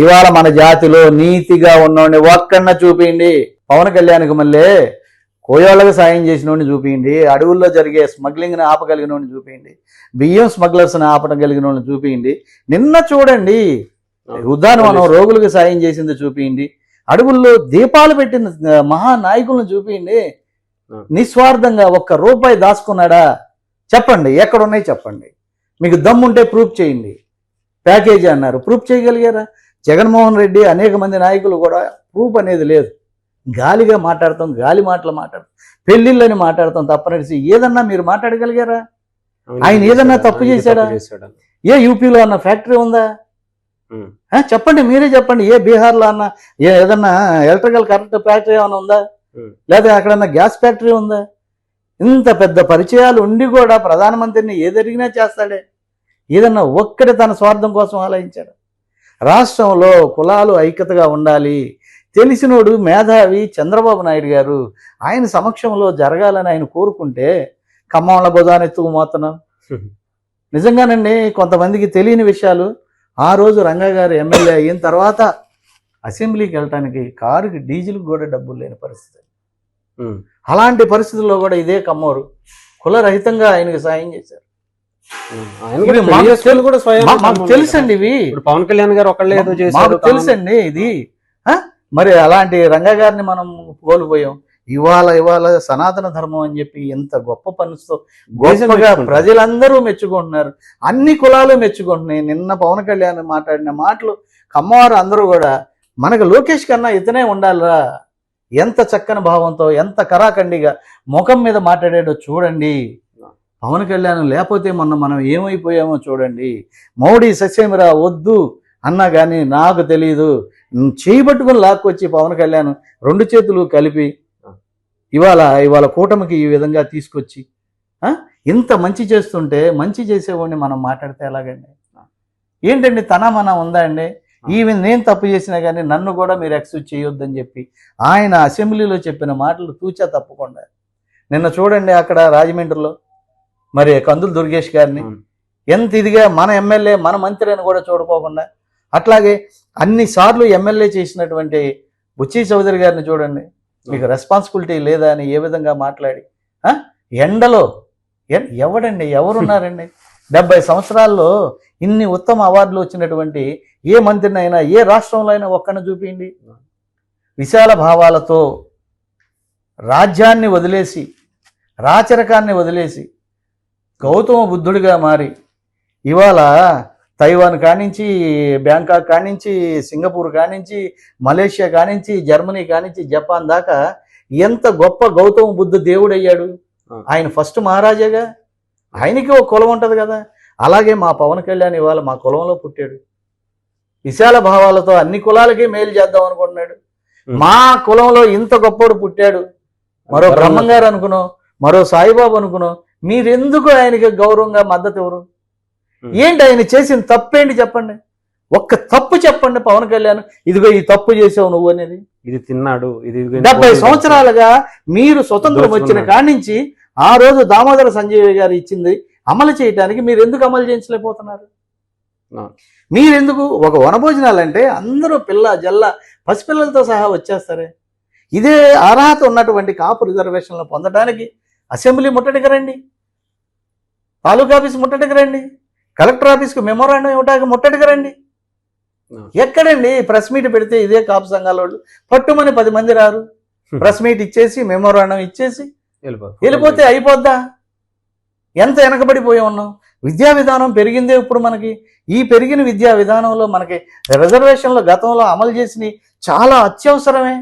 ఇవాళ మన జాతిలో నీతిగా ఉన్నోడిని ఒక్కడిన చూపిండి. పవన్ కళ్యాణ్కి మళ్ళీ కోయోళ్ళకి సాయం చేసినోడిని చూపిండి, అడవుల్లో జరిగే స్మగ్లింగ్ని ఆపగలిగినోడిని చూపిండి, బియ్యం స్మగ్లర్స్ని ఆపగలిగినోడిని చూపిండి. నిన్న చూడండి ఉద్యానవనం రోగులకు సాయం చేసింది చూపిండి, అడవుల్లో దీపాలు పెట్టిన మహానాయకులను చూపిండి. నిస్వార్థంగా ఒక్క రూపాయి దాచుకున్నాడా చెప్పండి, ఎక్కడున్నాయి చెప్పండి. మీకు దమ్ముంటే ప్రూఫ్ చేయండి. ప్యాకేజీ అన్నారు, ప్రూఫ్ చేయగలిగారా? జగన్మోహన్ రెడ్డి అనేక మంది నాయకులు కూడా ప్రూఫ్ అనేది లేదు. గాలిగా మాట్లాడతాం, గాలి మాటలు మాట్లాడతాం, పెళ్ళిళ్ళని మాట్లాడతాం తప్పనిసి. ఏదన్నా మీరు మాట్లాడగలిగారా? ఆయన ఏదన్నా తప్పు చేశాడా? ఏ యూపీలో అన్న ఫ్యాక్టరీ ఉందా? చెప్పండి, మీరే చెప్పండి. ఏ బీహార్లో అన్న ఏదన్నా ఎలక్ట్రికల్ కరెంట్ ఫ్యాక్టరీ ఏమైనా ఉందా? లేదా అక్కడన్నా గ్యాస్ ఫ్యాక్టరీ ఉందా? ఇంత పెద్ద పరిచయాలు ఉండి కూడా ప్రధానమంత్రిని ఏదడిగినా చేస్తాడే. ఏదన్నా ఒక్కడే తన స్వార్థం కోసం ఆలోచించాడు. రాష్ట్రంలో కులాలు ఐక్యతగా ఉండాలి. తెలిసినోడు మేధావి చంద్రబాబు నాయుడు గారు ఆయన సమక్షంలో జరగాలని ఆయన కోరుకుంటే ఖమ్మంలో బుధానెత్తుకు మోతున్నాం. నిజంగానండి, కొంతమందికి తెలియని విషయాలు. ఆ రోజు రంగా గారు ఎమ్మెల్యే అయిన తర్వాత అసెంబ్లీకి వెళ్ళటానికి కారుకి డీజిల్కి కూడా డబ్బులు లేని పరిస్థితి. అలాంటి పరిస్థితుల్లో కూడా ఇదే కమ్మోరు కులరహితంగా ఆయనకి సాయం చేశారు. మాకు తెలుసండి ఇవి. పవన్ కళ్యాణ్ గారు ఒకళ్ళే మాకు తెలుసండి ఇది. మరి అలాంటి రంగా గారిని మనం కోల్పోయాం. ఇవాళ సనాతన ధర్మం అని చెప్పి ఎంత గొప్ప పనులతో గొప్పగా ప్రజలందరూ మెచ్చుకుంటున్నారు, అన్ని కులాలు మెచ్చుకుంటున్నాయి. నిన్న పవన్ కళ్యాణ్ మాట్లాడిన మాటలు కమ్మవారు అందరూ కూడా మనకు లోకేష్ కన్నా ఇతనే ఉండాలిరా, ఎంత చక్కని భావంతో ఎంత కరాఖండిగా ముఖం మీద మాట్లాడాడో చూడండి. పవన్ కళ్యాణ్ లేకపోతే మనం ఏమైపోయామో చూడండి. మోడీ సస్యమిరా వద్దు అన్నా కానీ నాకు తెలియదు చేయబట్టుకుని లాక్కొచ్చి పవన్ కళ్యాణ్ రెండు చేతులు కలిపి ఇవాళ కూటమికి ఈ విధంగా తీసుకొచ్చి ఇంత మంచి చేస్తుంటే మంచి చేసేవాడిని మనం మాట్లాడితే ఎలాగండి? ఏంటండి తన మన ఉందా అండి? ఈవెన్ నేను తప్పు చేసినా కానీ నన్ను కూడా మీరు ఎక్స్క్యూజ్ చేయొద్దని చెప్పి ఆయన అసెంబ్లీలో చెప్పిన మాటలు తూచా తప్పకుండా. నిన్న చూడండి అక్కడ రాజమండ్రిలో మరి కందులు దుర్గేష్ గారిని ఎంత ఇదిగా మన ఎమ్మెల్యే మన మంత్రి అని కూడా చూడుకోకుండా, అట్లాగే అన్నిసార్లు ఎమ్మెల్యే చేసినటువంటి బుచ్చి చౌదరి గారిని చూడండి, మీకు రెస్పాన్సిబిలిటీ లేదా అని ఏ విధంగా మాట్లాడి ఎండలో ఎవరున్నారండి? 70 సంవత్సరాల్లో ఇన్ని ఉత్తమ అవార్డులు వచ్చినటువంటి ఏ మంత్రినైనా ఏ రాష్ట్రంలో అయినా ఒక్కన చూపిండి. విశాల భావాలతో రాజ్యాన్ని వదిలేసి రాచరకాన్ని వదిలేసి గౌతమ బుద్ధుడిగా మారి ఇవాళ తైవాన్ కానించి బ్యాంకాక్ కానించి సింగపూర్ కానించి మలేషియా కానించి జర్మనీ కానించి జపాన్ దాకా ఎంత గొప్ప గౌతమ బుద్ధ దేవుడయ్యాడు. ఆయన ఫస్ట్ మహారాజాగా, ఆయనకి ఒక కులం ఉంటుంది కదా. అలాగే మా పవన్ కళ్యాణ్ ఇవాళ మా కులంలో పుట్టాడు. విశాల భావాలతో అన్ని కులాలకి మేలు చేద్దాం అనుకుంటున్నాడు. మా కులంలో ఇంత గొప్పడు పుట్టాడు. మరో బ్రహ్మంగారు అనుకున్నాం, మరో సాయిబాబు అనుకున్నాం, మీరెందుకు ఆయనకి గౌరవంగా మద్దతు ఎవరు? ఏంటి ఆయన చేసిన తప్పేంటి చెప్పండి? ఒక్క తప్పు చెప్పండి పవన్ కళ్యాణ్, ఇదిగో ఈ తప్పు చేసావు నువ్వు అనేది. ఇది తిన్నాడు, ఇది 70 సంవత్సరాలుగా మీరు స్వతంత్రం వచ్చిన కాడి నుంచి ఆ రోజు దామోదర సంజయ్ గారు ఇచ్చింది అమలు చేయడానికి మీరు ఎందుకు అమలు చేయించలేకపోతున్నారు? మీరెందుకు ఒక వనభోజనాలంటే అందరూ పిల్ల జల్ల పసిపిల్లలతో సహా వచ్చేస్తారే. ఇదే అర్హత ఉన్నటువంటి కాపు రిజర్వేషన్లు పొందడానికి అసెంబ్లీ ముట్టడికి రండి, తాలూకా ఆఫీస్ ముట్టడికి రండి, కలెక్టర్ ఆఫీస్కి మెమోరాండం ఇవ్వడానికి ముట్టడికి రండి. ఎక్కడండి ప్రెస్ మీట్ పెడితే ఇదే కాపు సంఘాల వాళ్ళు పట్టుమని 10 మంది రారు, ప్రెస్ మీట్ ఇచ్చేసి మెమోరాండం ఇచ్చేసి వెళ్ళిపోతే అయిపోద్దా? ఎంత వెనకబడిపోయి ఉన్నాం. విద్యా విధానం పెరిగిందే ఇప్పుడు మనకి. ఈ పెరిగిన విద్యా విధానంలో మనకి రిజర్వేషన్లు గతంలో అమలు చేసినవి చాలా అత్యవసరమే.